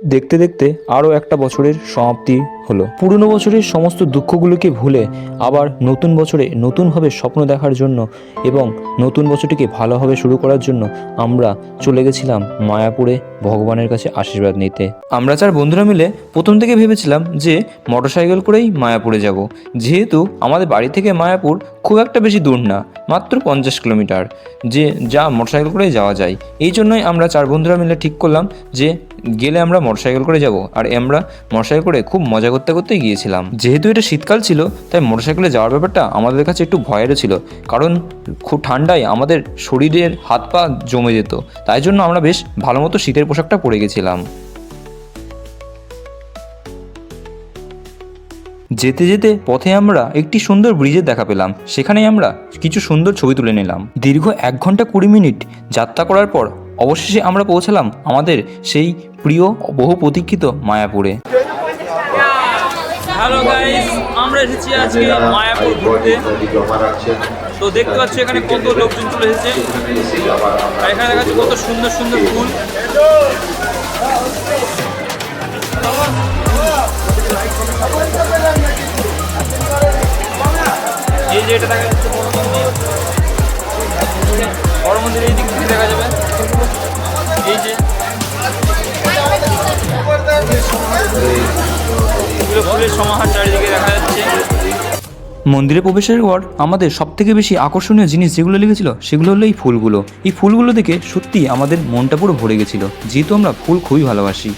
দেখতে দেখতে আরও একটা বছরের সমাপ্তি হলো। পুরনো বছরের সমস্ত দুঃখগুলোকে ভুলে আবার নতুন বছরে নতুনভাবে স্বপ্ন দেখার জন্য এবং নতুন বছরটিকে ভালোভাবে শুরু করার জন্য আমরা চলে গেছিলাম মায়াপুরে ভগবানের কাছে আশীর্বাদ নিতে। আমরা 4 বন্ধুরা মিলে প্রথম থেকে ভেবেছিলাম যে মোটরসাইকেল করেই মায়াপুরে যাব, যেহেতু আমাদের বাড়ি থেকে মায়াপুর খুব একটা বেশি দূর না, মাত্র 50 কিলোমিটার, যা মোটরসাইকেল করেই যাওয়া যায়। এই জন্যই আমরা 4 বন্ধুরা মিলে ঠিক করলাম যে গেলে আমরা মোটরসাইকেল করে যাব। আর আমরা মোটরসাইকেল করে খুব মজা করতে করতে গিয়েছিলাম। যেহেতু এটা শীতকাল ছিল তাই মোটরসাইকেলে যাওয়ার ব্যাপারটা আমাদের কাছে একটু ভয়েরও ছিল, কারণ খুব ঠান্ডায় আমাদের শরীরের হাত পা জমে যেত। তাই জন্য আমরা বেশ ভালো মতো শীতের পোশাকটা পরে গেছিলাম। যেতে যেতে পথে আমরা একটি সুন্দর ব্রিজের দেখা পেলাম। সেখানেই আমরা কিছু সুন্দর ছবি তুলে নিলাম। দীর্ঘ 1 ঘন্টা 20 মিনিট যাত্রা করার পর অবশেষে আমরা পৌঁছালাম আমাদের সেই প্রিয় বহু প্রতীক্ষিত মায়াপুরে। হ্যালো গাইস, আমরা এসেছি আজকে মায়াপুর ঘুরতে। তো দেখতে পাচ্ছি এখানে কত লোকজন চলে এসেছে, আর এখানে দেখা যাচ্ছে কত সুন্দর সুন্দর ফুল। এই যে এটা দেখা যাচ্ছে বড় মন্দির, বড় মন্দির এই দিক থেকে দেখা যাবে। এই যে ফুলের সমাহার চারিদিকে দেখা যাচ্ছে। মন্দিরে প্রবেশের পর আমাদের সবথেকে বেশি আকর্ষণীয় জিনিস যেগুলো লেগেছিল সেগুলো হলো এই ফুলগুলো। এই ফুলগুলো দেখে সত্যি আমাদের মনটা পুরো ভরে গেছিল, যেহেতু আমরা ফুল খুবই ভালোবাসি।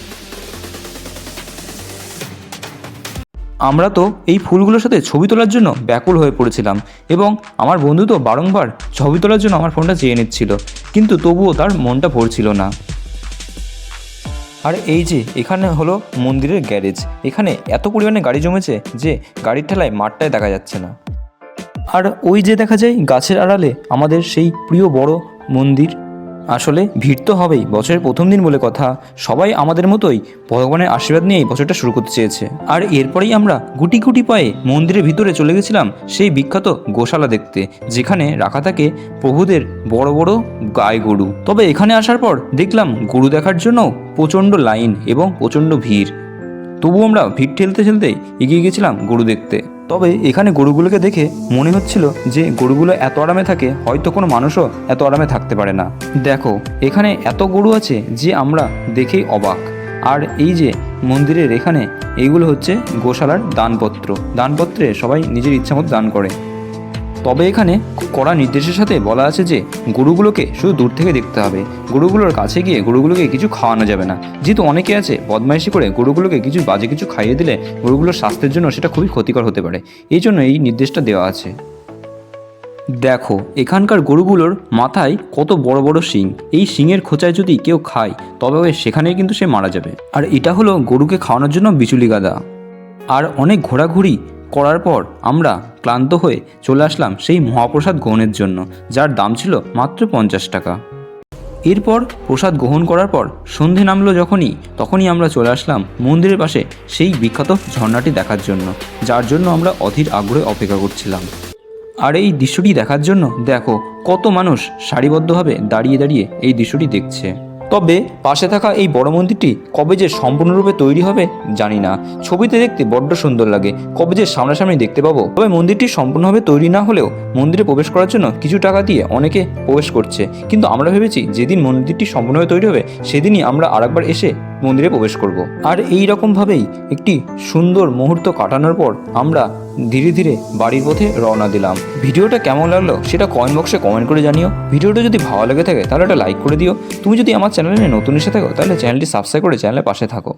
আমরা তো এই ফুলগুলোর সাথে ছবি তোলার জন্য ব্যাকুল হয়ে পড়েছিলাম, এবং আমার বন্ধু তো বারংবার ছবি তোলার জন্য আমার ফোনটা চেয়ে নিচ্ছিল, কিন্তু তবুও তার মনটা ভরছিল না। আর এই যে এখানে হলো মন্দিরের গ্যারেজ। এখানে এত পরিমাণে গাড়ি জমেছে যে গাড়ির ঠেলায় মাঠটায় দেখা যাচ্ছে না। আর ওই যে দেখা যায় গাছের আড়ালে আমাদের সেই প্রিয় বড় মন্দির। আসলে ভিড় তো হবেই, বছরের প্রথম দিন বলে কথা। সবাই আমাদের মতোই ভগবানের আশীর্বাদ নিয়েই বছরটা শুরু করতে চেয়েছে। আর এরপরেই আমরা গুটি গুটি পায়ে মন্দিরের ভিতরে চলে গেছিলাম সেই বিখ্যাত গোশালা দেখতে, যেখানে রাখা থাকে প্রভুদের বড় বড় গাই গরু। তবে এখানে আসার পর দেখলাম গরু দেখার জন্য প্রচণ্ড লাইন এবং প্রচণ্ড ভিড়। তবু আমরা ভিড় ঠেলতে ঠেলতে এগিয়ে গেছিলাম গরু দেখতে। তবে এখানে গরুগুলোকে দেখে মনে হচ্ছিল যে গরুগুলো এত আরামে থাকে, হয়তো কোনো মানুষও এত আরামে থাকতে পারে না। দেখো এখানে এত গরু আছে যে আমরা দেখেই অবাক। আর এই যে মন্দিরের এখানে এইগুলো হচ্ছে গোশালার দানপত্র। দানপত্রে সবাই নিজের ইচ্ছা মতো দান করে। তবে এখানে কড়া নির্দেশের সাথে বলা আছে যে গরুগুলোকে শুধু দূর থেকে দেখতে হবে। গরুগুলোর কাছে গিয়ে গরুগুলোকে কিছু খাওয়ানো যাবে না, যেহেতু অনেকে আছে বদমাইশি করে গরুগুলোকে কিছু বাজে কিছু খাইয়ে দিলে গরুগুলোর স্বাস্থ্যের জন্য সেটা খুবই ক্ষতিকর হতে পারে। এই জন্য এই নির্দেশটা দেওয়া আছে। দেখো এখানকার গরুগুলোর মাথায় কত বড় বড় শিং। এই শিংয়ের খোঁচায় যদি কেউ খায় তবে সেখানেই কিন্তু সে মারা যাবে। আর এটা হলো গরুকে খাওয়ানোর জন্য বিচুলি গাদা। আর অনেক ঘোরাঘুরি করার পর আমরা ক্লান্ত হয়ে চলে আসলাম সেই মহাপ্রসাদ গ্রহণের জন্য, যার দাম ছিল মাত্র 50 টাকা। এরপর প্রসাদ গ্রহণ করার পর সন্ধে নামলো তখনই আমরা চলে আসলাম মন্দিরের পাশে সেই বিখ্যাত ঝর্ণাটি দেখার জন্য, যার জন্য আমরা অধীর আগ্রহে অপেক্ষা করছিলাম। আর এই দৃশ্যটি দেখার জন্য দেখো কত মানুষ সারিবদ্ধভাবে দাঁড়িয়ে দাঁড়িয়ে এই দৃশ্যটি দেখছে। তবে পাশে থাকা এই বড় মন্দিরটি কবে যে সম্পূর্ণরূপে তৈরি হবে জানি না। ছবিতে দেখতে বড্ড সুন্দর লাগে, কবে যে সামনাসামনি দেখতে পাবো। তবে মন্দিরটি সম্পূর্ণভাবে তৈরি না হলেও মন্দিরে প্রবেশ করার জন্য কিছু টাকা দিয়ে অনেকে প্রবেশ করছে, কিন্তু আমরা ভেবেছি যেদিন মন্দিরটি সম্পূর্ণভাবে তৈরি হবে সেদিনই আমরা আরেকবার এসে মন্দিরে প্রবেশ করব। আর এই রকমভাবেই একটি সুন্দর মুহূর্ত কাটানোর পর আমরা ধীরে ধীরে বাড়ির পথে রওনা দিলাম। ভিডিওটা কেমন লাগলো সেটা কমেন্ট বক্সে কমেন্ট করে জানিও। ভিডিওটা যদি ভালো লেগে থাকে তাহলে একটা লাইক করে দিও। তুমি যদি আমার চ্যানেলে নতুন এসে থাকো তাহলে চ্যানেলটি সাবস্ক্রাইব করে চ্যানেলের পাশে থাকো।